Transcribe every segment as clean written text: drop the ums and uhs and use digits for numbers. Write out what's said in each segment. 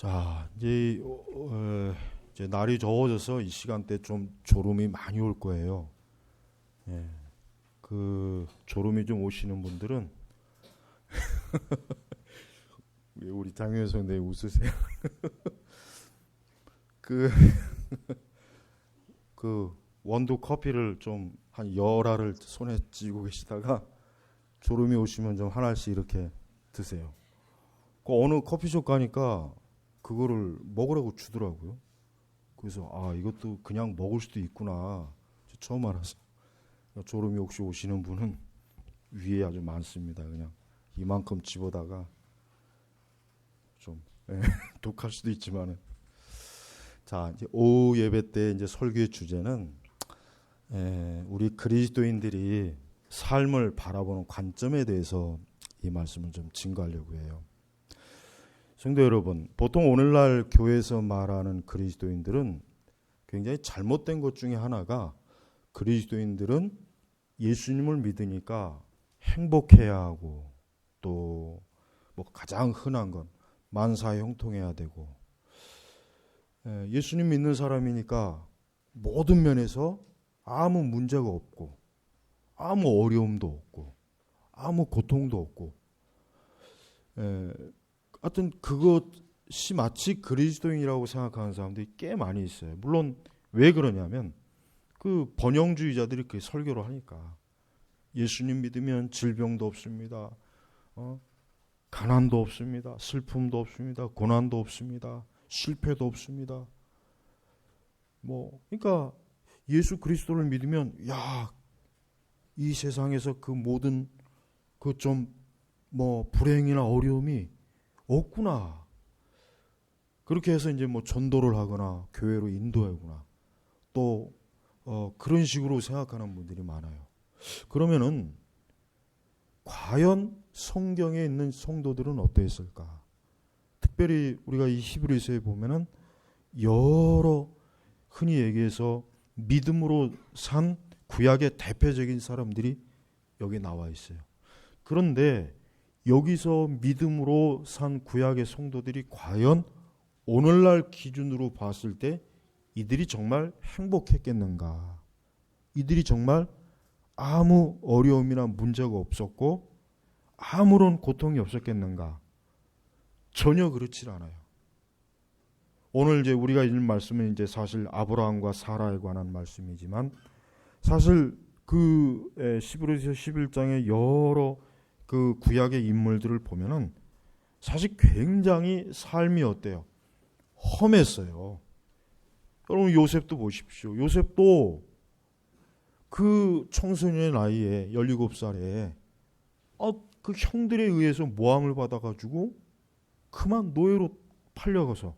자, 이제 날이 더워져서 이 시간대 좀 졸음이 많이 올 거예요. 예, 그 졸음이 좀 오시는 분들은 왜 우리 장효 선생님 웃으세요? 그, 그 원두 커피를 좀 한 열알을 손에 쥐고 계시다가 졸음이 오시면 좀 하나씩 이렇게 드세요. 그 어느 커피숍 가니까 그거를 먹으라고 주더라고요. 그래서 이것도 그냥 먹을 수도 있구나 처음 알았어요. 졸음이 혹시 오시는 분은 위에 아주 많습니다. 그냥 이만큼 집어다가 좀 독할 수도 있지만은. 자, 이제 오후 예배 때 이제 설교의 주제는 우리 그리스도인들이 삶을 바라보는 관점에 대해서 이 말씀을 좀 증거하려고 해요. 성도 여러분, 보통 오늘날 교회에서 말하는 그리스도인들은 굉장히 잘못된 것 중에 하나가, 그리스도인들은 예수님을 믿으니까 행복해야 하고, 또 뭐 가장 흔한 건 만사에 형통해야 되고, 예수님 믿는 사람이니까 모든 면에서 아무 문제가 없고, 아무 어려움도 없고, 아무 고통도 없고, 하여튼 그것이 마치 그리스도인이라고 생각하는 사람들이 꽤 많이 있어요. 물론 왜 그러냐면 그 번영주의자들이 그 설교를 하니까 예수님 믿으면 질병도 없습니다. 가난도 없습니다. 슬픔도 없습니다. 고난도 없습니다. 실패도 없습니다. 그러니까 예수 그리스도를 믿으면 이 세상에서 그 모든 그 좀 불행이나 어려움이 없구나. 그렇게 해서 이제 전도를 하거나 교회로 인도하거나 또 그런 식으로 생각하는 분들이 많아요. 그러면은 과연 성경에 있는 성도들은 어땠을까? 특별히 우리가 이 히브리서에 보면은 여러 흔히 얘기해서 믿음으로 산 구약의 대표적인 사람들이 여기 나와 있어요. 그런데 여기서 믿음으로 산 구약의 성도들이 과연 오늘날 기준으로 봤을 때 이들이 정말 행복했겠는가? 이들이 정말 아무 어려움이나 문제가 없었고 아무런 고통이 없었겠는가? 전혀 그렇지 않아요. 오늘 이제 우리가 읽는 말씀은 이제 사실 아브라함과 사라에 관한 말씀이지만, 사실 그 히브리서 11장의 여러 그 구약의 인물들을 보면은 사실 굉장히 삶이 어때요? 험했어요. 여러분 요셉도 보십시오. 요셉도 그 청소년의 나이에 17살에 그 형들에 의해서 모함을 받아가지고 그만 노예로 팔려가서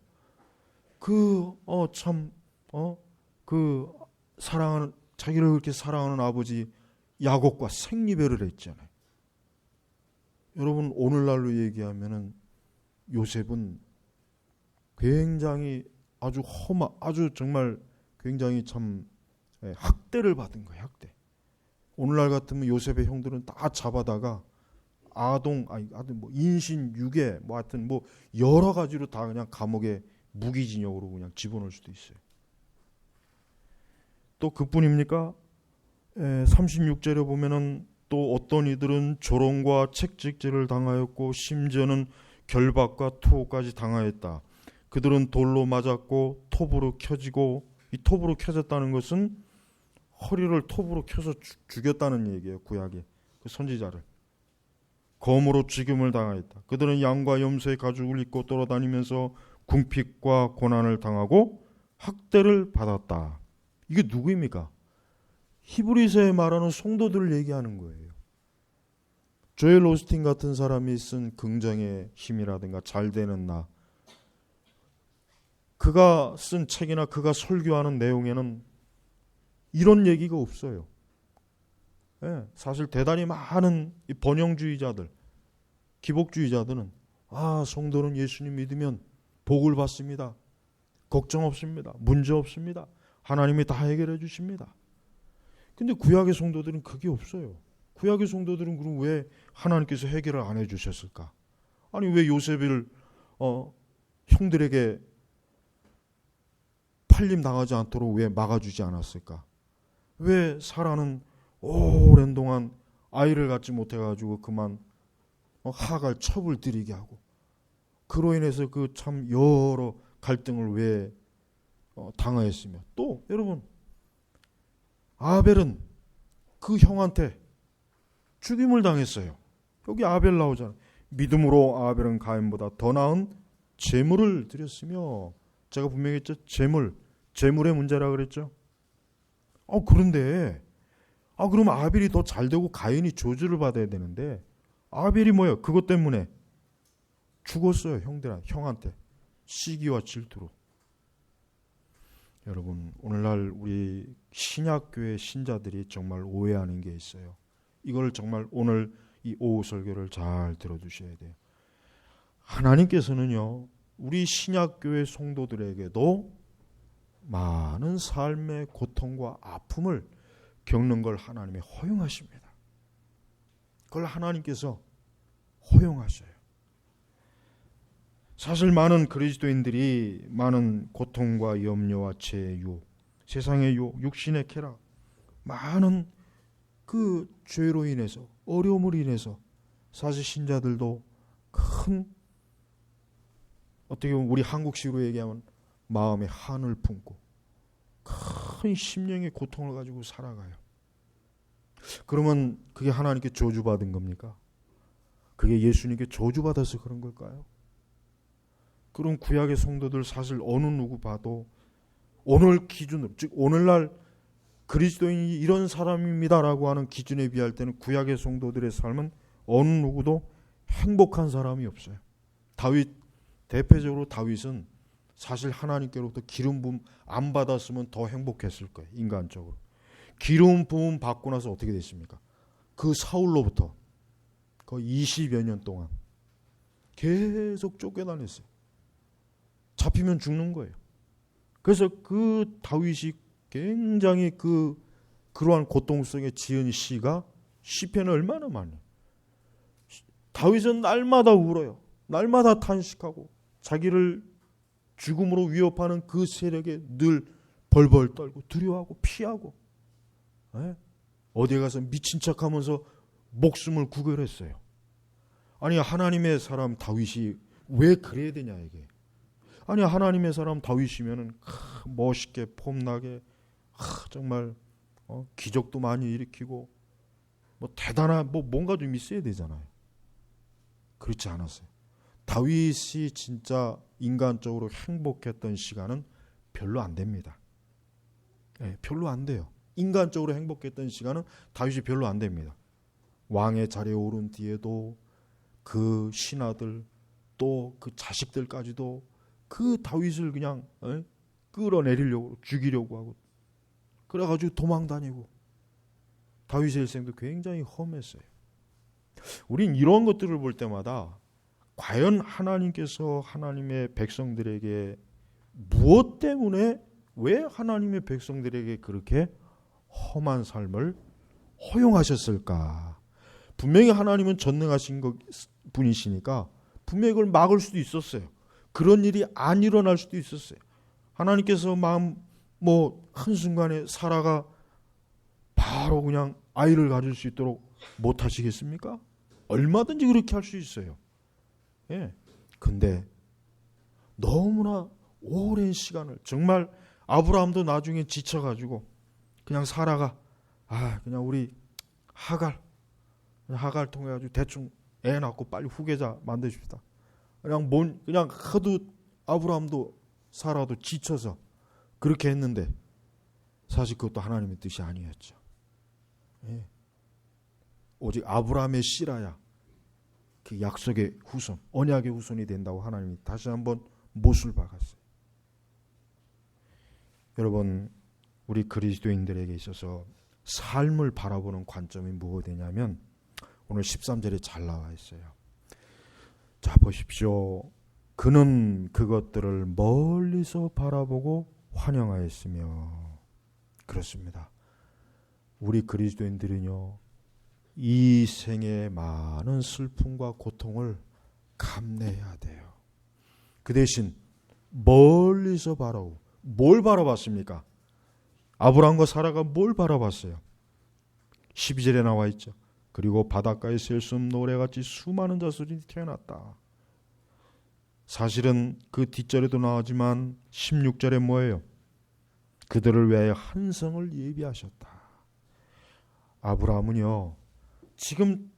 사랑하는, 자기를 그렇게 사랑하는 아버지 야곱과 생리배를 했잖아요. 여러분 오늘날로 얘기하면은 요셉은 굉장히 아주 정말 굉장히 참 학대를 받은 거예요. 학대. 오늘날 같으면 요셉의 형들은 다 잡아다가 인신, 유괴, 하여튼 여러 가지로 다 그냥 감옥에 무기징역으로 그냥 집어넣을 수도 있어요. 또 그뿐입니까? 36절에 보면은 또 어떤 이들은 조롱과 책찍질을 당하였고 심지어는 결박과 투호까지 당하였다. 그들은 돌로 맞았고 톱으로 켜지고, 이 톱으로 켜졌다는 것은 허리를 톱으로 켜서 죽였다는 얘기예요. 구약의 그 선지자를. 검으로 죽임을 당하였다. 그들은 양과 염소의 가죽을 입고 돌아다니면서 궁핍과 고난을 당하고 학대를 받았다. 이게 누구입니까? 히브리서에 말하는 성도들을 얘기하는 거예요. 조엘 오스틴 같은 사람이 쓴 긍정의 힘이라든가 잘되는 나, 그가 쓴 책이나 그가 설교하는 내용에는 이런 얘기가 없어요. 사실 대단히 많은 이 번영주의자들, 기복주의자들은 성도는 예수님 믿으면 복을 받습니다. 걱정 없습니다. 문제 없습니다. 하나님이 다 해결해 주십니다. 근데 구약의 성도들은 그게 없어요. 구약의 성도들은 그럼 왜 하나님께서 해결을 안 해주셨을까? 아니 왜 요셉을 형들에게 팔림 당하지 않도록 왜 막아주지 않았을까? 왜 사라는 오랜 동안 아이를 갖지 못해가지고 그만 하갈 첩을 들이게 하고, 그로 인해서 그 참 여러 갈등을 왜 당하였으며, 또 여러분 아벨은 그 형한테 죽임을 당했어요. 여기 아벨 나오잖아요. 믿음으로 아벨은 가인보다 더 나은 제물을 드렸으며, 제가 분명히 했죠. 제물의 문제라 그랬죠. 그런데 그럼 아벨이 더 잘되고 가인이 저주를 받아야 되는데, 아벨이 뭐예요? 그것 때문에 죽었어요. 형한테 시기와 질투로. 여러분, 오늘날 우리 신약교회 신자들이 정말 오해하는 게 있어요. 이걸 정말 오늘 이 오후 설교를 잘 들어주셔야 돼요. 하나님께서는요, 우리 신약교회 성도들에게도 많은 삶의 고통과 아픔을 겪는 걸 하나님이 허용하십니다. 그걸 하나님께서 허용하셔요. 사실 많은 그리스도인들이 많은 고통과 염려와 죄의 유혹, 세상의 유혹, 육신의 쾌락, 많은 그 죄로 인해서, 어려움을 인해서 사실 신자들도 큰, 어떻게 보면 우리 한국식으로 얘기하면 마음의 한을 품고 큰 심령의 고통을 가지고 살아가요. 그러면 그게 하나님께 저주받은 겁니까? 그게 예수님께 저주받아서 그런 걸까요? 그럼 구약의 성도들 사실 어느 누구 봐도 오늘 기준으로, 즉 오늘날 그리스도인이 이런 사람입니다라고 하는 기준에 비할 때는 구약의 성도들의 삶은 어느 누구도 행복한 사람이 없어요. 대표적으로 다윗은 사실 하나님께로부터 기름 부음 안 받았으면 더 행복했을 거예요. 인간적으로. 기름 부음 받고 나서 어떻게 됐습니까? 그 사울로부터 거의 20여 년 동안 계속 쫓겨다녔어요. 잡히면 죽는 거예요. 그래서 그 다윗이 굉장히 그러한 고통 속에 지은 시가 시편은 얼마나 많아요. 다윗은 날마다 울어요. 날마다 탄식하고 자기를 죽음으로 위협하는 그 세력에 늘 벌벌 떨고 두려워하고 피하고, 어디에 가서 미친 척하면서 목숨을 구걸했어요. 아니, 하나님의 사람 다윗이 왜 그래야 되냐 이게. 아니, 하나님의 사람 다윗이면은 멋있게 폼나게 정말 기적도 많이 일으키고 뭐 대단한 뭔가 좀 있어야 되잖아요. 그렇지 않았어요. 다윗이 진짜 인간적으로 행복했던 시간은 별로 안 됩니다. 별로 안 돼요. 인간적으로 행복했던 시간은 다윗이 별로 안 됩니다. 왕의 자리에 오른 뒤에도 그 신하들 또 그 자식들까지도 그 다윗을 그냥 끌어내리려고, 죽이려고 하고, 그래가지고 도망다니고, 다윗의 일생도 굉장히 험했어요. 우린 이런 것들을 볼 때마다 과연 하나님께서 하나님의 백성들에게 무엇 때문에, 왜 하나님의 백성들에게 그렇게 험한 삶을 허용하셨을까? 분명히 하나님은 전능하신 분이시니까 분명히 그걸 막을 수도 있었어요. 그런 일이 안 일어날 수도 있었어요. 하나님께서 한순간에 사라가 바로 그냥 아이를 가질 수 있도록 못 하시겠습니까? 얼마든지 그렇게 할 수 있어요. 근데 너무나 오랜 시간을, 정말 아브라함도 나중에 지쳐가지고 그냥 사라가 그냥 우리 하갈 통해 가지고 대충 애 낳고 빨리 후계자 만드십시다. 그냥 하도 아브라함도 사라도 지쳐서 그렇게 했는데 사실 그것도 하나님의 뜻이 아니었죠. 오직 아브라함의 씨라야 그 약속의 후손, 언약의 후손이 된다고 하나님이 다시 한번 못을 박았어요. 여러분, 우리 그리스도인들에게 있어서 삶을 바라보는 관점이 무엇이냐면 오늘 13절에 잘 나와 있어요. 자, 보십시오. 그는 그것들을 멀리서 바라보고 환영하였으며. 그렇습니다. 우리 그리스도인들은요, 이 생의 많은 슬픔과 고통을 감내해야 돼요. 그 대신 멀리서 바라보고, 뭘 바라봤습니까? 아브라함과 사라가 뭘 바라봤어요? 12절에 나와 있죠. 그리고 바닷가에 셀 수 없는 노래같이 수많은 자손이 태어났다. 사실은 그 뒷절에도 나오지만 16절에 뭐예요? 그들을 위하여 한 성을 예비하셨다. 아브라함은요, 지금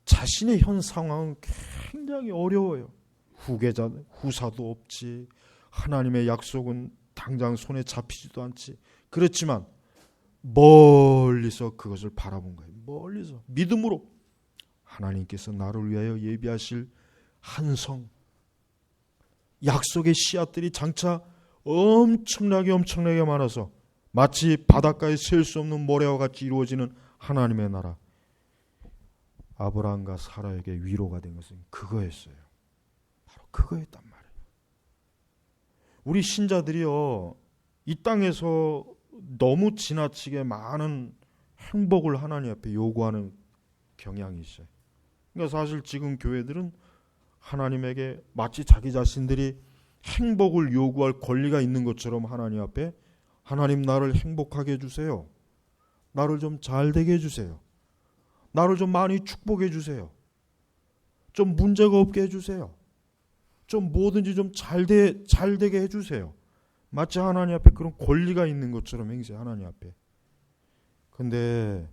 자신의 현 상황은 굉장히 어려워요. 후사도 없지, 하나님의 약속은 당장 손에 잡히지도 않지. 그렇지만 멀리서 그것을 바라본 거예요. 멀리서 믿음으로 하나님께서 나를 위하여 예비하실 한 성, 약속의 씨앗들이 장차 엄청나게 많아서 마치 바닷가에 셀 수 없는 모래와 같이 이루어지는 하나님의 나라, 아브라함과 사라에게 위로가 된 것은 그거였어요. 바로 그거였단 말이에요. 우리 신자들이요, 이 땅에서 너무 지나치게 많은 행복을 하나님 앞에 요구하는 경향이 있어요. 그러니까 사실 지금 교회들은 하나님에게 마치 자기 자신들이 행복을 요구할 권리가 있는 것처럼 하나님 앞에, 하나님 나를 행복하게 해주세요, 나를 좀 잘되게 해주세요, 나를 좀 많이 축복해 주세요, 좀 문제가 없게 해주세요, 좀 뭐든지 좀 잘되게 해주세요. 마치 하나님 앞에 그런 권리가 있는 것처럼 행세, 하나님 앞에. 근데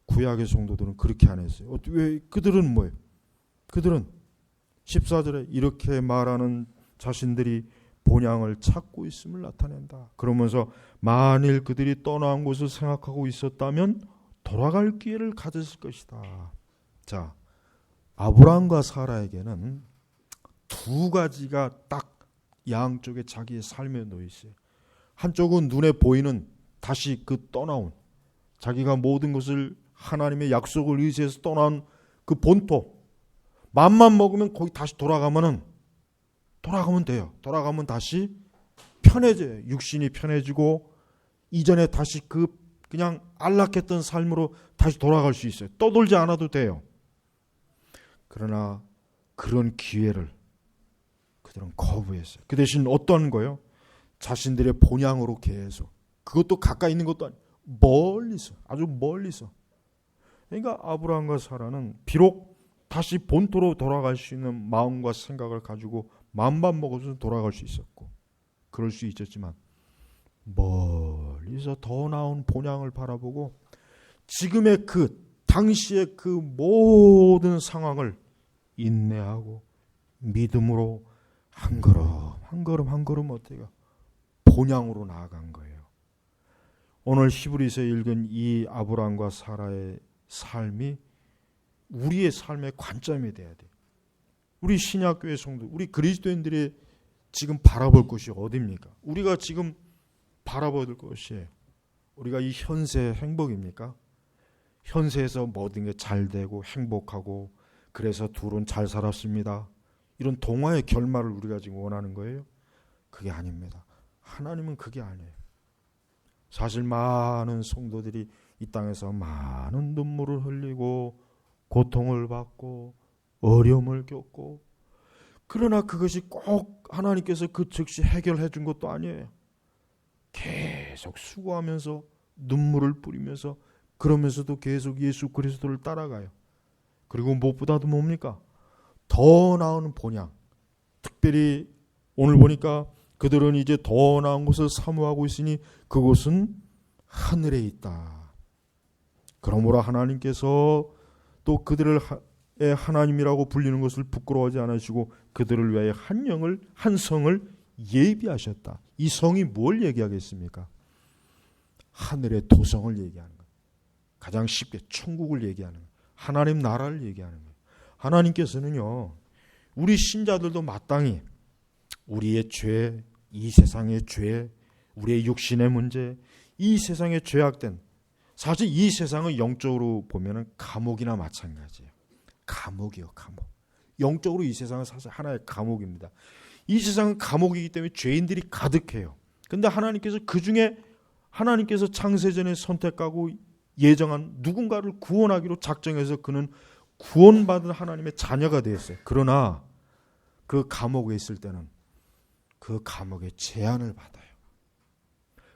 구약의 성도들은 그렇게 안 했어요. 왜? 그들은 뭐예요? 그들은 14절에 이렇게 말하는 자신들이 본향을 찾고 있음을 나타낸다. 그러면서 만일 그들이 떠나온 것을 생각하고 있었다면 돌아갈 기회를 가졌을 것이다. 자, 아브라함과 사라에게는 두 가지가 딱 양쪽에 자기의 삶에 놓여 있어요. 한쪽은 눈에 보이는 다시 그 떠나온, 자기가 모든 것을 하나님의 약속을 의지해서 떠난 그 본토, 맘만 먹으면 거기 다시 돌아가면 돼요. 돌아가면 다시 편해져요. 육신이 편해지고 이전에 다시 그냥 안락했던 삶으로 다시 돌아갈 수 있어요. 떠돌지 않아도 돼요. 그러나 그런 기회를 그들은 거부했어요. 그 대신 어떤 거요? 자신들의 본향으로 계속, 그것도 가까이 있는 것도 아니고 멀리서, 아주 멀리서. 그러니까 아브라함과 사라는 비록 다시 본토로 돌아갈 수 있는 마음과 생각을 가지고 마음만 먹어서 돌아갈 수 있었고 그럴 수 있었지만, 멀리서 더 나은 본향을 바라보고 지금의 당시의 그 모든 상황을 인내하고 믿음으로 한 걸음 어때요? 본향으로 나아간 거예요. 오늘 히브리서에 읽은 이 아브라함과 사라의 삶이 우리의 삶의 관점이 돼야 돼요. 우리 신약교회 성도, 우리 그리스도인들이 지금 바라볼 것이 어디입니까? 우리가 지금 바라볼 것이, 우리가 이 현세의 행복입니까? 현세에서 모든 게 잘 되고 행복하고 그래서 둘은 잘 살았습니다, 이런 동화의 결말을 우리가 지금 원하는 거예요? 그게 아닙니다. 하나님은 그게 아니에요. 사실 많은 성도들이 이 땅에서 많은 눈물을 흘리고 고통을 받고 어려움을 겪고, 그러나 그것이 꼭 하나님께서 그 즉시 해결해 준 것도 아니에요. 계속 수고하면서 눈물을 뿌리면서 그러면서도 계속 예수 그리스도를 따라가요. 그리고 무엇보다도 뭡니까? 더 나은 본향. 특별히 오늘 보니까 그들은 이제 더 나은 것을 사모하고 있으니 그곳은 하늘에 있다. 그러므로 하나님께서 또 그들을 하나님이라고 불리는 것을 부끄러워하지 않으시고 그들을 위하여 한 성을 예비하셨다. 이 성이 뭘 얘기하겠습니까? 하늘의 도성을 얘기하는 거예요. 가장 쉽게 천국을 얘기하는 거예요. 하나님 나라를 얘기하는 거예요. 하나님께서는요, 우리 신자들도 마땅히 우리의 죄, 이 세상의 죄, 우리의 육신의 문제, 이 세상의 죄악된, 사실 이 세상은 영적으로 보면 감옥이나 마찬가지예요. 감옥이요, 감옥. 영적으로 이 세상은 사실 하나의 감옥입니다. 이 세상은 감옥이기 때문에 죄인들이 가득해요. 그런데 하나님께서 그중에 하나님께서 창세전에 선택하고 예정한 누군가를 구원하기로 작정해서 그는 구원받은 하나님의 자녀가 되었어요. 그러나 그 감옥에 있을 때는 그 감옥의 제한을 받아요.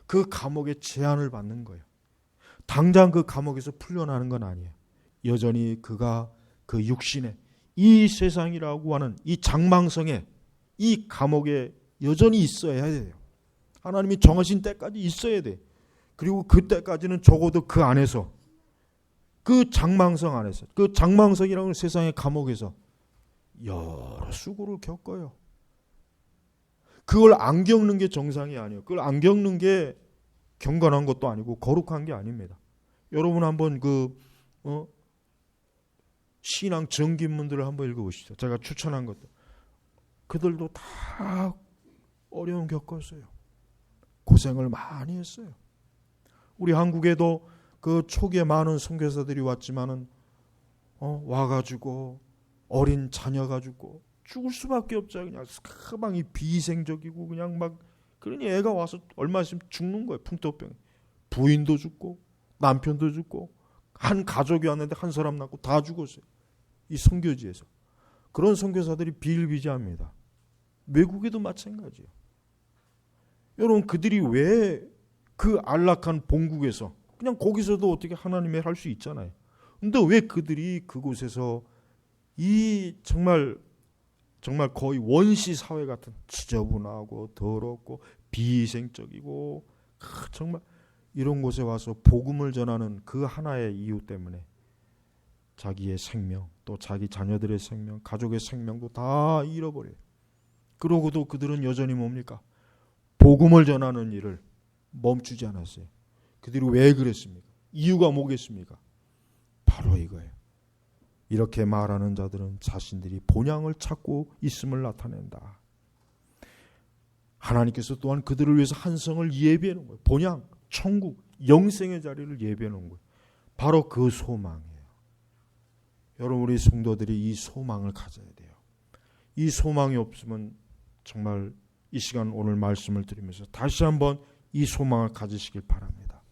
그 감옥의 제한을 받는 거예요. 당장 그 감옥에서 풀려나는 건 아니에요. 여전히 그가 그 육신에 이 세상이라고 하는 이 장망성에 이 감옥에 여전히 있어야 돼요. 하나님이 정하신 때까지 있어야 돼. 그리고 그때까지는 적어도 그 안에서 그 장망성 안에서 그 장망성이라는 세상의 감옥에서 여러 수고를 겪어요. 그걸 안 겪는 게 정상이 아니에요. 그걸 안 겪는 게 경건한 것도 아니고 거룩한 게 아닙니다. 여러분 한번 신앙 정기문들을 한번 읽어보시죠. 제가 추천한 것들. 그들도 다 어려움 겪었어요. 고생을 많이 했어요. 우리 한국에도 그 초기에 많은 선교사들이 왔지만은 와가지고 어린 자녀 가지고 죽을 수밖에 없죠. 그냥 사방이 비위생적이고 그냥 막 그러니 애가 와서 얼마 있으면 죽는 거예요. 풍토병. 부인도 죽고 남편도 죽고 한 가족이 왔는데 한 사람 낳고 다 죽었어요. 이 선교지에서. 그런 선교사들이 비일비재합니다. 외국에도 마찬가지예요. 여러분 그들이 왜 그 안락한 본국에서 그냥 거기서도 어떻게 하나님의 할 수 있잖아요. 근데 왜 그들이 그곳에서 이 정말 거의 원시 사회 같은 지저분하고 더럽고 비위생적이고 정말 이런 곳에 와서 복음을 전하는 그 하나의 이유 때문에 자기의 생명 또 자기 자녀들의 생명 가족의 생명도 다 잃어버려요. 그러고도 그들은 여전히 뭡니까? 복음을 전하는 일을 멈추지 않았어요. 그들이 왜 그랬습니까? 이유가 뭐겠습니까? 바로 이거예요. 이렇게 말하는 자들은 자신들이 본향을 찾고 있음을 나타낸다. 하나님께서 또한 그들을 위해서 한 성을 예비해 놓은 거예요. 본향, 천국, 영생의 자리를 예비해 놓은 거예요. 바로 그 소망이에요. 여러분 우리 성도들이 이 소망을 가져야 돼요. 이 소망이 없으면 정말 이 시간 오늘 말씀을 드리면서 다시 한번 이 소망을 가지시길 바랍니다.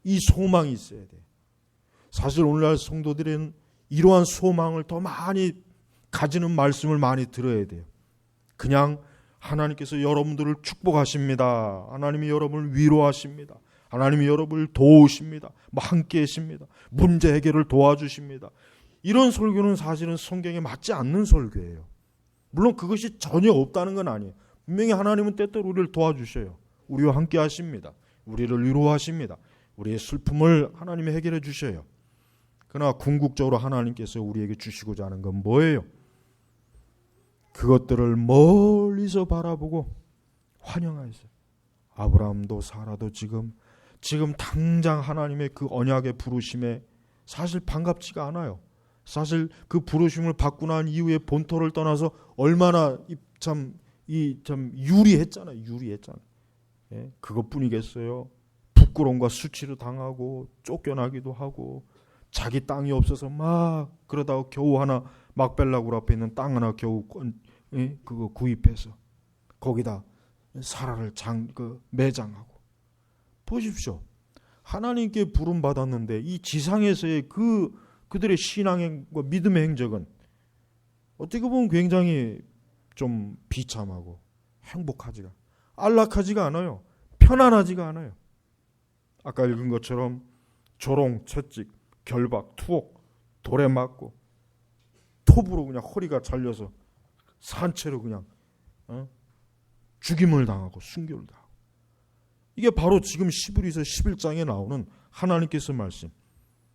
이 소망이 있어야 돼요. 사실 오늘날 성도들은 이러한 소망을 더 많이 가지는 말씀을 많이 들어야 돼요. 그냥 하나님께서 여러분들을 축복하십니다. 하나님이 여러분을 위로하십니다. 하나님이 여러분을 도우십니다. 함께 하십니다. 문제 해결을 도와주십니다. 이런 설교는 사실은 성경에 맞지 않는 설교예요. 물론 그것이 전혀 없다는 건 아니에요. 분명히 하나님은 때때로 우리를 도와주셔요. 우리와 함께 하십니다. 우리를 위로하십니다. 우리의 슬픔을 하나님이 해결해 주셔요. 그러나 궁극적으로 하나님께서 우리에게 주시고자 하는 건 뭐예요? 그것들을 멀리서 바라보고 환영하였어요. 아브라함도 사라도 지금 당장 하나님의 그 언약의 부르심에 사실 반갑지가 않아요. 사실 그 부르심을 받고 난 이후에 본토를 떠나서 얼마나 참 유리했잖아요. 예? 그것뿐이겠어요. 부끄러움과 수치를 당하고 쫓겨나기도 하고 자기 땅이 없어서 막 그러다가 겨우 하나 막벨라굴 앞에 있는 땅 하나 겨우 그거 구입해서 거기다 사라를 매장하고 보십시오. 하나님께 부름 받았는데 이 지상에서의 그들의 신앙과 믿음의 행적은 어떻게 보면 굉장히 좀 비참하고 행복하지가 안락하지가 않아요. 편안하지가 않아요. 아까 읽은 것처럼 조롱, 채찍, 결박, 투옥, 돌에 맞고 톱으로 그냥 허리가 잘려서 산채로 그냥 죽임을 당하고 순교를 당하고 이게 바로 지금 시브리서 11장에 나오는 하나님께서 말씀.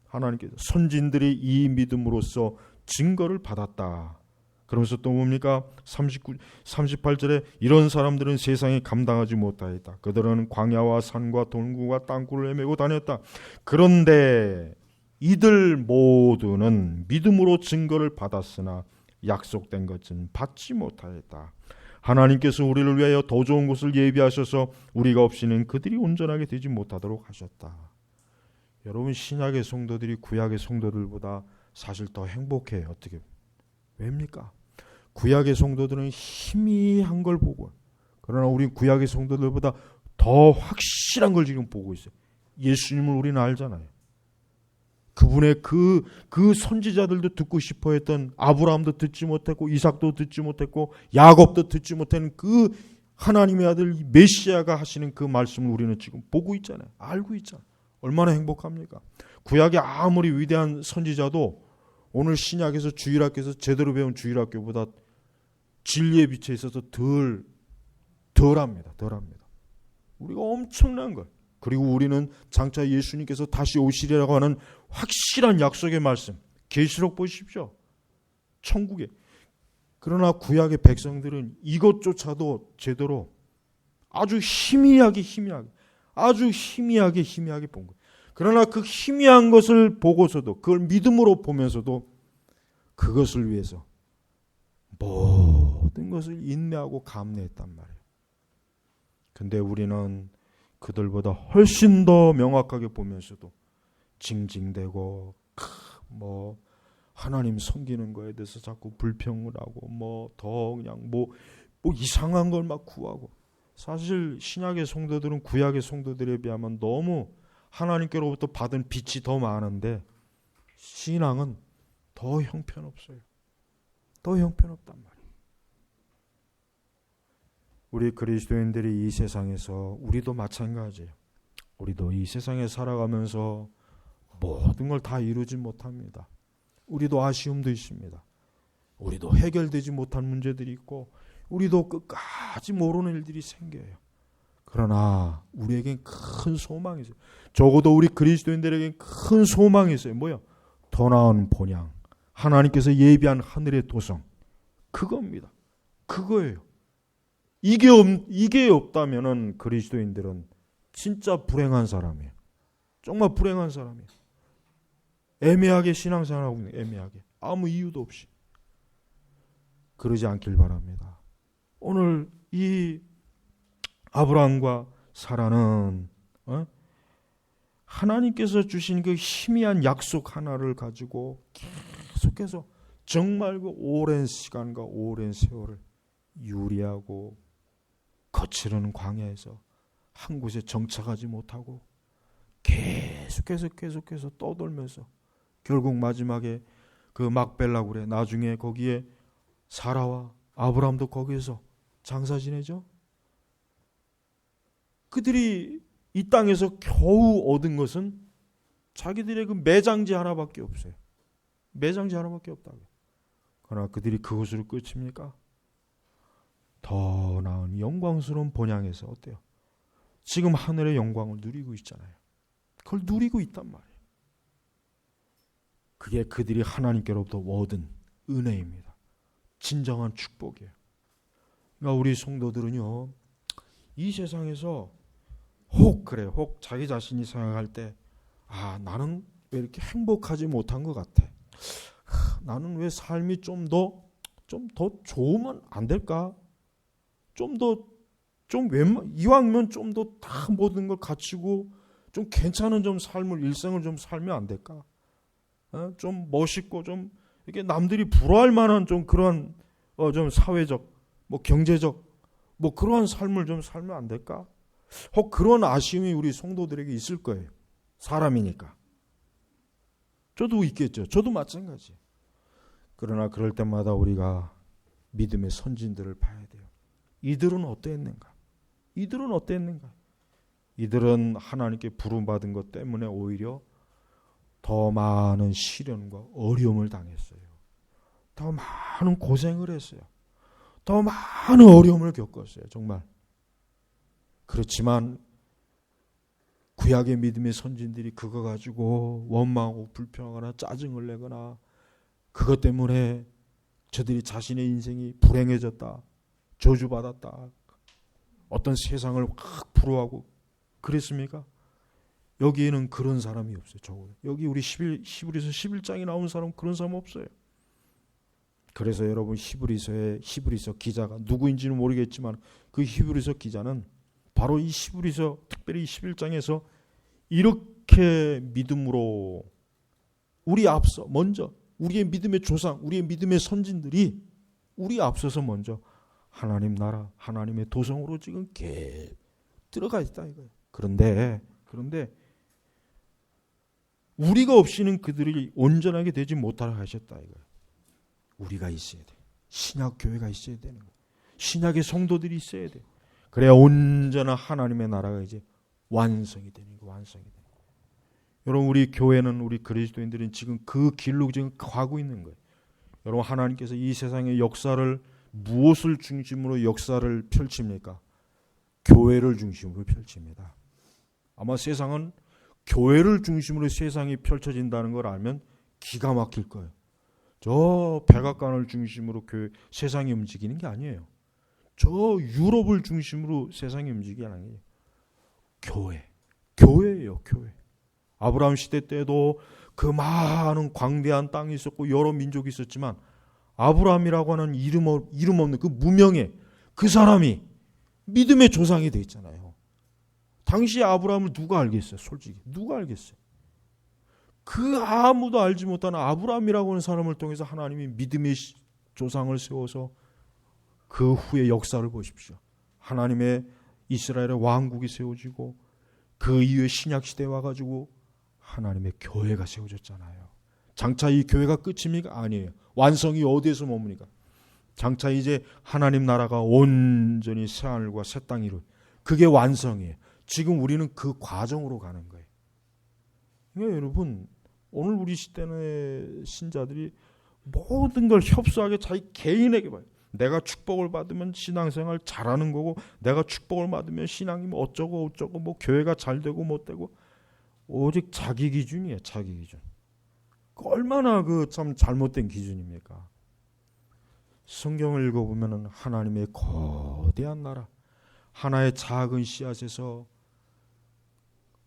하나님께서 선진들이 이 믿음으로써 증거를 받았다. 그러면서 또 뭡니까? 38절에 이런 사람들은 세상에 감당하지 못하였다. 그들은 광야와 산과 동굴과 땅굴을 헤매고 다녔다. 그런데 이들 모두는 믿음으로 증거를 받았으나 약속된 것은 받지 못하였다. 하나님께서 우리를 위하여 더 좋은 곳을 예비하셔서 우리가 없이는 그들이 온전하게 되지 못하도록 하셨다. 여러분 신약의 성도들이 구약의 성도들보다 사실 더 행복해요. 어떻게? 왜입니까? 구약의 성도들은 희미한 걸 보고 그러나 우리 구약의 성도들보다 더 확실한 걸 지금 보고 있어요. 예수님을 우리는 알잖아요. 그분의 그 선지자들도 듣고 싶어 했던 아브라함도 듣지 못했고 이삭도 듣지 못했고 야곱도 듣지 못한 그 하나님의 아들 메시아가 하시는 그 말씀을 우리는 지금 보고 있잖아요. 알고 있잖아요. 얼마나 행복합니까? 구약의 아무리 위대한 선지자도 오늘 신약에서 주일학교에서 제대로 배운 주일학교보다 진리의 빛에 있어서 덜합니다. 우리가 엄청난 걸. 그리고 우리는 장차 예수님께서 다시 오시리라고 하는 확실한 약속의 말씀, 계시록 보십시오. 천국에. 그러나 구약의 백성들은 이것조차도 제대로 아주 희미하게 본 거예요. 그러나 그 희미한 것을 보고서도, 그걸 믿음으로 보면서도 그것을 위해서 모든 것을 인내하고 감내했단 말이에요. 근데 우리는 그들보다 훨씬 더 명확하게 보면서도 징징대고 하나님 섬기는 거에 대해서 자꾸 불평을 하고 더 그냥 이상한 걸 막 구하고. 사실 신약의 성도들은 구약의 성도들에 비하면 너무 하나님께로부터 받은 빛이 더 많은데 신앙은 더 형편없어요. 더 형편없단 말이에요. 우리 그리스도인들이 이 세상에서, 우리도 마찬가지예요. 우리도 이 세상에 살아가면서 모든 걸 다 이루지 못합니다. 우리도 아쉬움도 있습니다. 우리도 해결되지 못한 문제들이 있고, 우리도 끝까지 모르는 일들이 생겨요. 그러나 우리에겐 큰 소망이 있어요. 적어도 우리 그리스도인들에겐 큰 소망이 있어요. 뭐요? 더 나은 본향, 하나님께서 예비한 하늘의 도성, 그겁니다. 그거예요. 이게 없다면은 그리스도인들은 진짜 불행한 사람이에요. 정말 불행한 사람이에요. 애매하게 신앙생활하고 있는, 애매하게, 아무 이유도 없이. 그러지 않길 바랍니다. 오늘 이 아브라함과 사라는 하나님께서 주신 그 희미한 약속 하나를 가지고 계속해서 정말 그 오랜 시간과 오랜 세월을 유리하고 거칠은 광야에서 한 곳에 정착하지 못하고 계속해서 떠돌면서 결국 마지막에 그 막벨라 굴에, 나중에 거기에 사라와 아브라함도 거기에서 장사 지내죠. 그들이 이 땅에서 겨우 얻은 것은 자기들의 그 매장지 하나밖에 없어요. 매장지 하나밖에 없다고. 그러나 그들이 그것으로 끝입니까? 더 나은 영광스러운 본향에서 어때요? 지금 하늘의 영광을 누리고 있잖아요. 그걸 누리고 있단 말이에요. 그게 그들이 하나님께로부터 얻은 은혜입니다. 진정한 축복이에요. 그러니까 우리 성도들은요, 이 세상에서 혹 자기 자신이 생각할 때, 나는 왜 이렇게 행복하지 못한 것 같아? 나는 왜 삶이 좀 더 좋으면 안 될까? 이왕이면 좀 더 다 모든 걸 갖추고 좀 괜찮은 일생을 좀 살면 안 될까? 좀 멋있고 좀 이렇게 남들이 부러워할 만한 좀 그런 좀 사회적, 경제적, 그러한 삶을 좀 살면 안 될까? 혹 그런 아쉬움이 우리 성도들에게 있을 거예요. 사람이니까. 저도 있겠죠. 저도 마찬가지. 그러나 그럴 때마다 우리가 믿음의 선진들을 봐야 돼요. 이들은 어땠는가? 이들은 하나님께 부름받은 것 때문에 오히려 더 많은 시련과 어려움을 당했어요. 더 많은 고생을 했어요. 더 많은 어려움을 겪었어요. 정말. 그렇지만 구약의 믿음의 선진들이 그거 가지고 원망하고 불평하거나 짜증을 내거나 그것 때문에 저들이 자신의 인생이 불행해졌다, 저주받았다, 어떤 세상을 확 부러워하고 그랬습니까? 여기에는 그런 사람이 없어요. 적어도. 여기 우리 히브리서 11장에 나온 사람, 그런 사람 없어요. 그래서 여러분, 히브리서 기자가 누구인지는 모르겠지만 그 히브리서 기자는 바로 이 히브리서, 특별히 11장에서 이렇게 믿음으로 우리 앞서 먼저 우리의 믿음의 조상, 우리의 믿음의 선진들이 우리 앞서서 먼저 하나님 나라, 하나님의 도성으로 지금 들어가 있다 이거예요. 그런데 우리가 없이는 그들이 온전하게 되지 못하게 하셨다 이거예요. 우리가 있어야 돼. 신약 교회가 있어야 되는 거예요. 신약의 성도들이 있어야 돼. 그래야 온전한 하나님의 나라가 이제 완성이 되는 거예요. 완성이 되는 거예요. 여러분, 우리 교회는, 우리 그리스도인들은 지금 그 길로 지금 가고 있는 거예요. 여러분, 하나님께서 이 세상의 역사를 무엇을 중심으로 역사를 펼칩니까? 교회를 중심으로 펼칩니다. 아마 세상은 교회를 중심으로 세상이 펼쳐진다는 걸 알면 기가 막힐 거예요. 저 백악관을 중심으로 세상이 움직이는 게 아니에요. 저 유럽을 중심으로 세상이 움직이는 게 아니에요. 교회예요. 교회. 아브라함 시대 때도 그 많은 광대한 땅이 있었고 여러 민족이 있었지만 아브라함이라고 하는 이름 없는 그 무명의 그 사람이 믿음의 조상이 돼 있잖아요. 당시 아브라함을 누가 알겠어요? 솔직히 누가 알겠어요? 그 아무도 알지 못하는 아브라함이라고 하는 사람을 통해서 하나님이 믿음의 조상을 세워서 그 후의 역사를 보십시오. 하나님의 이스라엘의 왕국이 세워지고 그 이후에 신약시대에 와가지고 하나님의 교회가 세워졌잖아요. 장차 이 교회가 끝입니까? 아니에요. 완성이 어디에서 머무니까? 장차 이제 하나님 나라가 온전히 새하늘과 새 땅이 이루, 그게 완성이에요. 지금 우리는 그 과정으로 가는 거예요. 그러니까 여러분, 오늘 우리 시대의 신자들이 모든 걸 협소하게 자기 개인에게 봐요. 내가 축복을 받으면 신앙생활 잘하는 거고, 내가 축복을 받으면 신앙이 뭐 어쩌고 뭐 교회가 잘 되고 못 되고, 오직 자기 기준이에요. 자기 기준. 얼마나 그 참 잘못된 기준입니까? 성경을 읽어보면 하나님의 거대한 나라, 하나의 작은 씨앗에서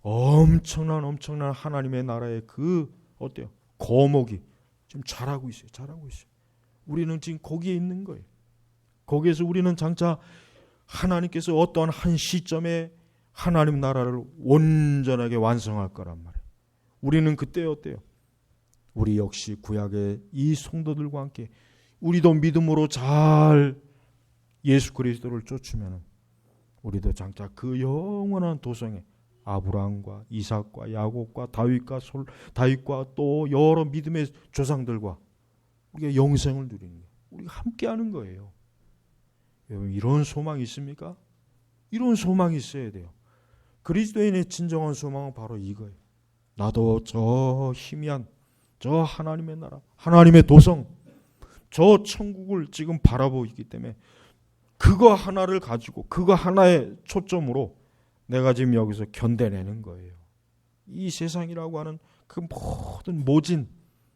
엄청난 하나님의 나라의 그 어때요? 거목이 지금 자라고 있어요. 우리는 지금 거기에 있는 거예요. 거기에서 우리는 장차 하나님께서 어떠한 한 시점에 하나님 나라를 온전하게 완성할 거란 말이에요. 우리는 그때 어때요? 우리 역시 구약의 이 성도들과 함께 우리도 믿음으로 잘 예수 그리스도를 쫓으면 우리도 장차 그 영원한 도성에 아브라함과 이삭과 야곱과 다윗과 또 여러 믿음의 조상들과 우리가 영생을 누리는 거예요. 우리가 함께하는 거예요. 여러분, 이런 소망이 있습니까? 이런 소망이 있어야 돼요. 그리스도인의 진정한 소망은 바로 이거예요. 나도 저 희미한 저 하나님의 나라, 하나님의 도성, 저 천국을 지금 바라보고 있기 때문에 그거 하나를 가지고 그거 하나의 초점으로 내가 지금 여기서 견뎌내는 거예요. 이 세상이라고 하는 그 모든 모진,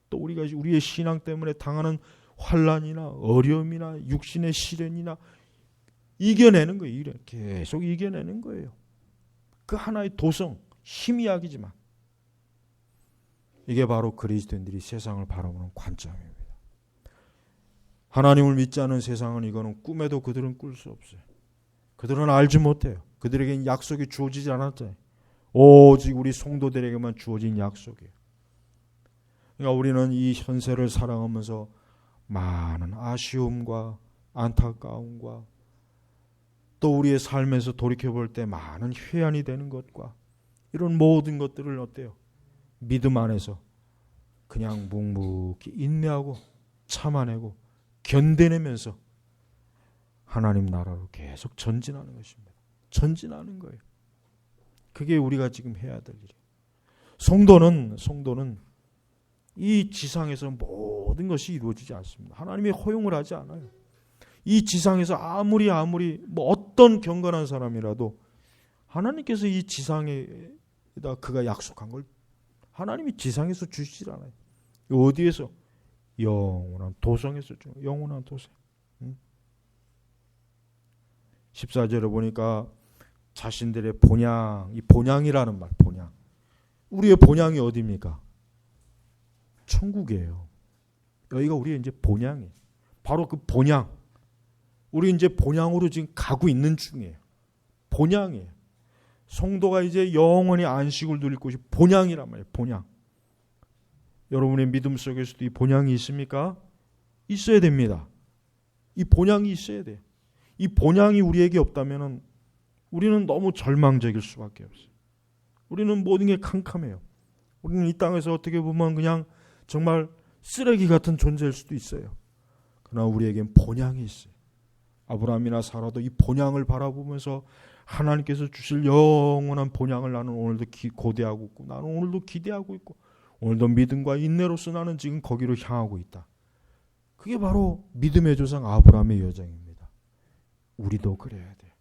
또 우리가 우리의 신앙 때문에 당하는 환난이나 어려움이나 육신의 시련이나 이겨내는 거예요. 계속 이겨내는 거예요. 그 하나의 도성, 희미하기지만 이게 바로 그리스도인들이 세상을 바라보는 관점입니다. 하나님을 믿지 않은 세상은 이거는 꿈에도 그들은 꿀 수 없어요. 그들은 알지 못해요. 그들에게는 약속이 주어지지 않았잖아요. 오직 우리 성도들에게만 주어진 약속이에요. 그러니까 우리는 이 현세를 살아가면서 많은 아쉬움과 안타까움과 또 우리의 삶에서 돌이켜볼 때 많은 회한이 되는 것과 이런 모든 것들을 어때요? 믿음 안에서 그냥 묵묵히 인내하고 참아내고 견뎌내면서 하나님 나라로 계속 전진하는 것입니다. 전진하는 거예요. 그게 우리가 지금 해야 될 일이에요. 성도는 이 지상에서 모든 것이 이루어지지 않습니다. 하나님이 허용을 하지 않아요. 이 지상에서 아무리 뭐 어떤 경건한 사람이라도 하나님께서 이 지상에다 그가 약속한 걸 하나님이 지상에서 주시질 않아요. 어디에서? 영원한 도성에서 줘. 영원한 도성. 14절에 보니까 자신들의 본향, 이 본향이라는 말, 본향. 우리의 본향이 어디입니까? 천국이에요. 여기가 우리의 이제 본향이에요. 바로 그 본향. 우리 이제 본향으로 지금 가고 있는 중이에요. 본향이에요. 성도가 이제 영원히 안식을 누릴 곳이 본향이란 말이에요. 본향. 여러분의 믿음 속에서도 이 본향이 있습니까? 있어야 됩니다. 이 본향이 있어야 돼요. 이 본향이 우리에게 없다면 우리는 너무 절망적일 수밖에 없어요. 우리는 모든 게 캄캄해요. 우리는 이 땅에서 어떻게 보면 그냥 정말 쓰레기 같은 존재일 수도 있어요. 그러나 우리에겐 본향이 있어요. 아브라함이나 사라도 이 본향을 바라보면서 하나님께서 주실 영원한 본향을 나는 오늘도 고대하고 있고, 나는 오늘도 기대하고 있고, 오늘도 믿음과 인내로서 나는 지금 거기로 향하고 있다. 그게 바로 믿음의 조상 아브라함의 여정입니다. 우리도 그래야 돼.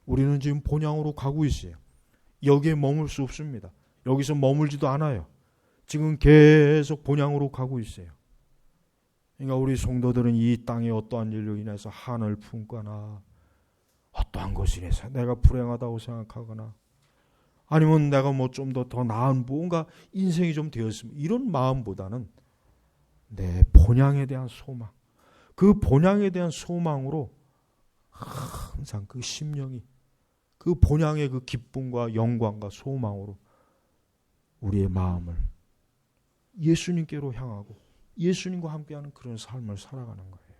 우리는 지금 본향으로 가고 있어요. 여기에 머물 수 없습니다. 여기서 머물지도 않아요. 지금 계속 본향으로 가고 있어요. 그러니까 우리 성도들은 이 땅에 어떠한 일로 인해서 한을 품거나 어떠한 것으로 인해서 내가 불행하다고 생각하거나 아니면 내가 뭐 좀 더 나은 뭔가 인생이 좀 되었으면 이런 마음보다는 내 본향에 대한 소망, 그 본향에 대한 소망으로 항상 그 심령이 그 본향의 그 기쁨과 영광과 소망으로 우리의 마음을 예수님께로 향하고 예수님과 함께하는 그런 삶을 살아가는 거예요.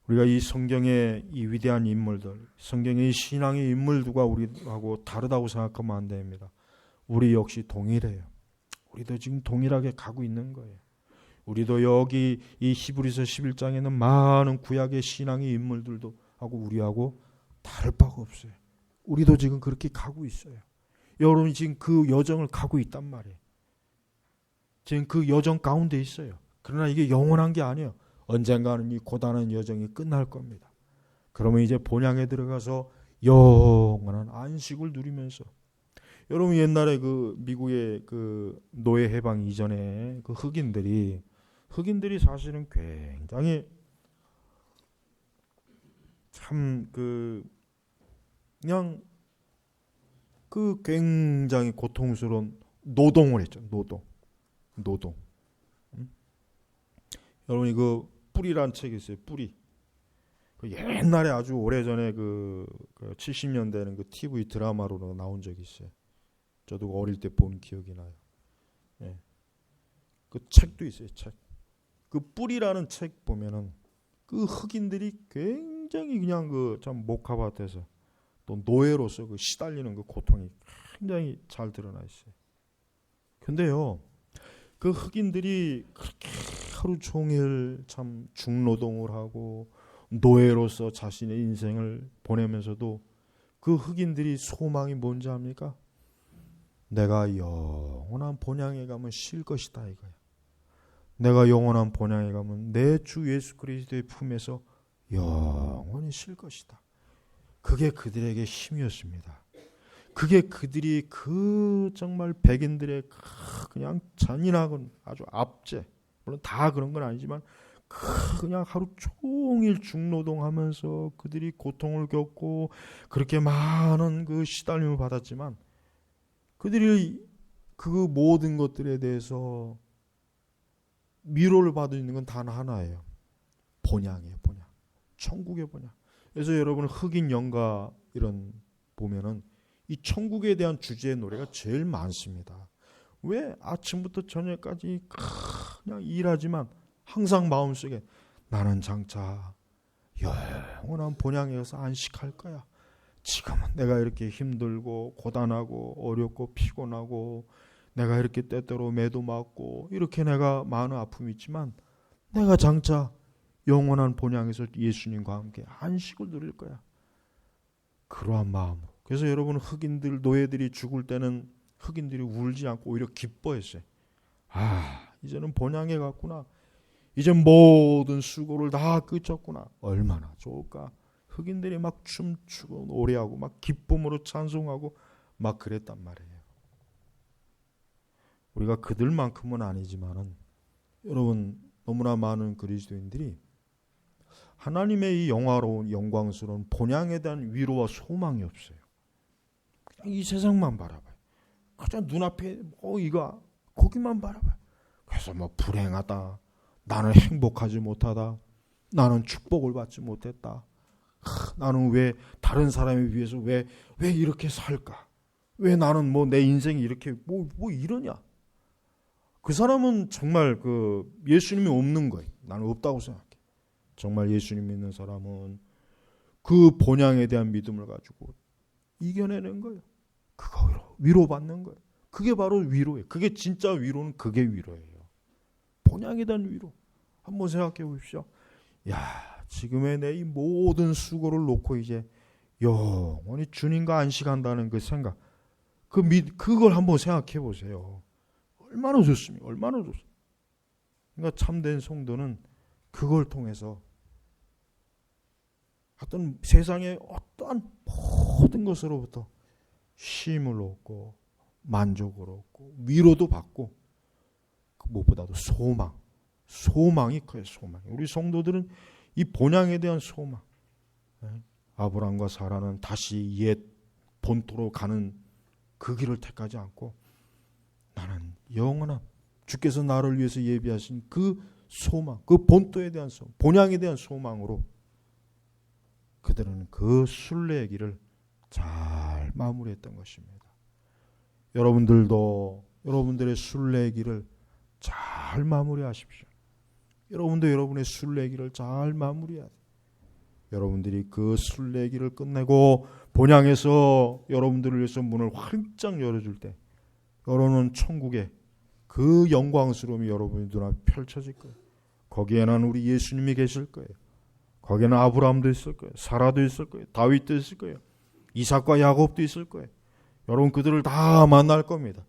우리가 이 성경의 이 위대한 인물들, 성경의 신앙의 인물들과 우리하고 다르다고 생각하면 안 됩니다. 우리 역시 동일해요. 우리도 지금 동일하게 가고 있는 거예요. 우리도 여기 이 히브리서 11장에는 많은 구약의 신앙의 인물들도 하고 우리하고 다를 바가 없어요. 우리도 지금 그렇게 가고 있어요. 여러분이 지금 그 여정을 가고 있단 말이에요. 지금 그 여정 가운데 있어요. 그러나 이게 영원한 게 아니에요. 언젠가는 이 고단한 여정이 끝날 겁니다. 그러면 이제 본향에 들어가서 영원한 안식을 누리면서, 여러분 옛날에 그 미국의 그 노예 해방 이전에 그 흑인들이 사실은 굉장히 참 그냥 그 굉장히 고통스러운 노동을 했죠. 노동. 여러분이 그 뿌리란 책이 있어요. 뿌리. 그 옛날에 아주 오래전에 그 70년대는 그 TV 드라마로 나온 적이 있어요. 저도 어릴 때 본 기억이 나요. 예. 그 책도 있어요. 책. 그 뿌리라는 책 보면은 그 흑인들이 굉장히 그냥 그 참 목화밭에서 또 노예로서 그 시달리는 그 고통이 굉장히 잘 드러나 있어요. 근데요, 그 흑인들이 그렇게 하루 종일 참 중노동을 하고 노예로서 자신의 인생을 보내면서도 그 흑인들이 소망이 뭔지 압니까? 내가 영원한 본향에 가면 쉴 것이다 이거야. 내가 영원한 본향에 가면 내 주 예수 그리스도의 품에서 영원히 쉴 것이다. 그게 그들에게 힘이었습니다. 그게 그들이 그 정말 백인들의 그냥 잔인하고 아주 압제, 물론 다 그런 건 아니지만 그냥 하루 종일 중노동하면서 그들이 고통을 겪고 그렇게 많은 그 시달림을 받았지만 그들이 그 모든 것들에 대해서 위로를 받는 건 단 하나예요. 본향이에요. 본향. 천국의 본향. 그래서 여러분 흑인 연가 이런 보면은 이 천국에 대한 주제의 노래가 제일 많습니다. 왜? 아침부터 저녁까지 그냥 일하지만 항상 마음속에 나는 장차 영원한 본향에 가서 안식할 거야. 지금은 내가 이렇게 힘들고 고단하고 어렵고 피곤하고 내가 이렇게 때때로 매도 맞고 이렇게 내가 많은 아픔이 있지만 내가 장차 영원한 본향에서 예수님과 함께 안식을 누릴 거야. 그러한 마음으로. 그래서 여러분 흑인들 노예들이 죽을 때는 흑인들이 울지 않고 오히려 기뻐했어요. 아, 이제는 본향에 갔구나. 이제 모든 수고를 다 끝쳤구나. 얼마나 좋을까. 흑인들이 막 춤추고 노래하고 막 기쁨으로 찬송하고 막 그랬단 말이에요. 우리가 그들만큼은 아니지만은 여러분 너무나 많은 그리스도인들이 하나님의 이 영화로운 영광스러운 본향에 대한 위로와 소망이 없어요. 그냥 이 세상만 바라봐요. 그냥 눈앞에 이거 거기만 바라봐요. 그래서 뭐 불행하다. 나는 행복하지 못하다. 나는 축복을 받지 못했다. 나는 왜 다른 사람에 비해서 왜 이렇게 살까? 왜 나는 뭐 내 인생이 이렇게 뭐 이러냐? 그 사람은 정말 그 예수님이 없는 거예요. 나는 없다고 생각해. 정말 예수님 믿는 사람은 그 본향에 대한 믿음을 가지고 이겨내는 거예요. 그거로 위로받는 거예요. 그게 바로 위로예요. 그게 진짜 위로는 그게 위로예요. 본향에 대한 위로. 한번 생각해 보십시오. 야, 지금의 내 이 모든 수고를 놓고 이제 영원히 주님과 안식한다는 그 생각, 그걸 한번 생각해 보세요. 얼마나 좋습니까? 얼마나 좋습니까? 그러니까 참된 성도는 그걸 통해서 어떤 세상의 어떠한 모든 것으로부터 쉼을 얻고 만족을 얻고 위로도 받고 무엇보다도 소망이 커요. 소망. 우리 성도들은 이 본향에 대한 소망. 아브라함과 사라는 다시 옛 본토로 가는 그 길을 택하지 않고 나는 영원한 주께서 나를 위해서 예비하신 그 소망, 그 본토에 대한 소망, 본향에 대한 소망으로 그들은 그 순례의 길을 잘 마무리했던 것입니다. 여러분들도 여러분들의 순례의 길을 잘 마무리하십시오. 여러분도 여러분의 순례의 길을 잘 마무리해야 돼요. 여러분들이 그 순례의 길을 끝내고 본향에서 여러분들을 위해서 문을 활짝 열어줄 때 여러분은 천국의 그 영광스러움이 여러분의 눈앞에 펼쳐질 거예요. 거기에는 우리 예수님이 계실 거예요. 거기에는 아브라함도 있을 거예요. 사라도 있을 거예요. 다윗도 있을 거예요. 이삭과 야곱도 있을 거예요. 여러분 그들을 다 만날 겁니다.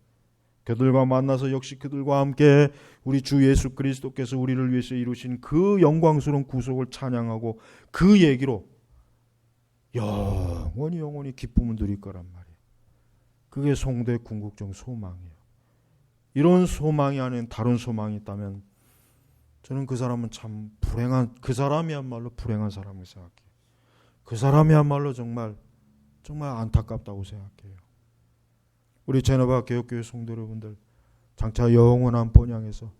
그들과 만나서 역시 그들과 함께 우리 주 예수 그리스도께서 우리를 위해서 이루신 그 영광스러운 구속을 찬양하고 그 얘기로 영원히 기쁨을 누릴 거란 말이에요. 그게 성도의 궁극적 소망이에요. 이런 소망이 아닌 다른 소망이 있다면 저는 그 사람은 참 불행한, 그 사람이야말로 불행한 사람이라고 생각해요. 그 사람이야말로 정말 안타깝다고 생각해요. 우리 제노바 개혁교회 성도 여러분들, 장차 영원한 본향에서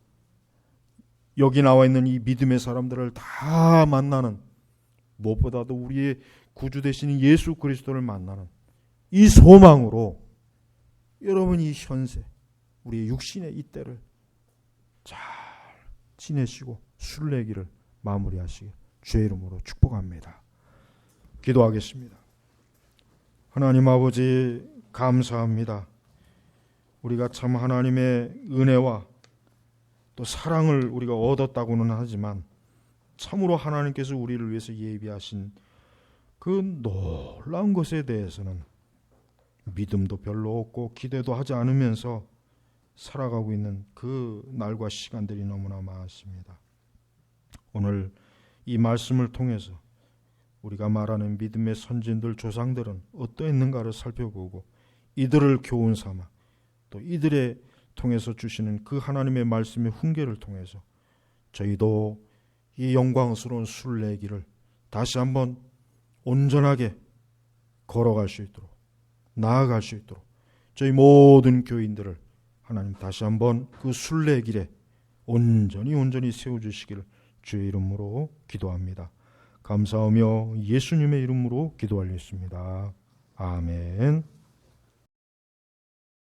여기 나와 있는 이 믿음의 사람들을 다 만나는, 무엇보다도 우리의 구주 되시는 예수 그리스도를 만나는 이 소망으로 여러분이 이 현세, 우리의 육신의 이 때를 잘 지내시고 순례기를 마무리하시길 주의 이름으로 축복합니다. 기도하겠습니다. 하나님 아버지 감사합니다. 우리가 참 하나님의 은혜와 또 사랑을 우리가 얻었다고는 하지만 참으로 하나님께서 우리를 위해서 예비하신 그 놀라운 것에 대해서는 믿음도 별로 없고 기대도 하지 않으면서 살아가고 있는 그 날과 시간들이 너무나 많습니다. 오늘 이 말씀을 통해서 우리가 말하는 믿음의 선진들, 조상들은 어떠했는가를 살펴보고 이들을 교훈 삼아 또 이들의 통해서 주시는 그 하나님의 말씀의 훈계를 통해서 저희도 이 영광스러운 순례의 길을 다시 한번 온전하게 걸어갈 수 있도록, 나아갈 수 있도록 저희 모든 교인들을 하나님 다시 한번 그 순례의 길에 온전히 세워주시기를 주의 이름으로 기도합니다. 감사하며 예수님의 이름으로 기도하겠습니다. 아멘.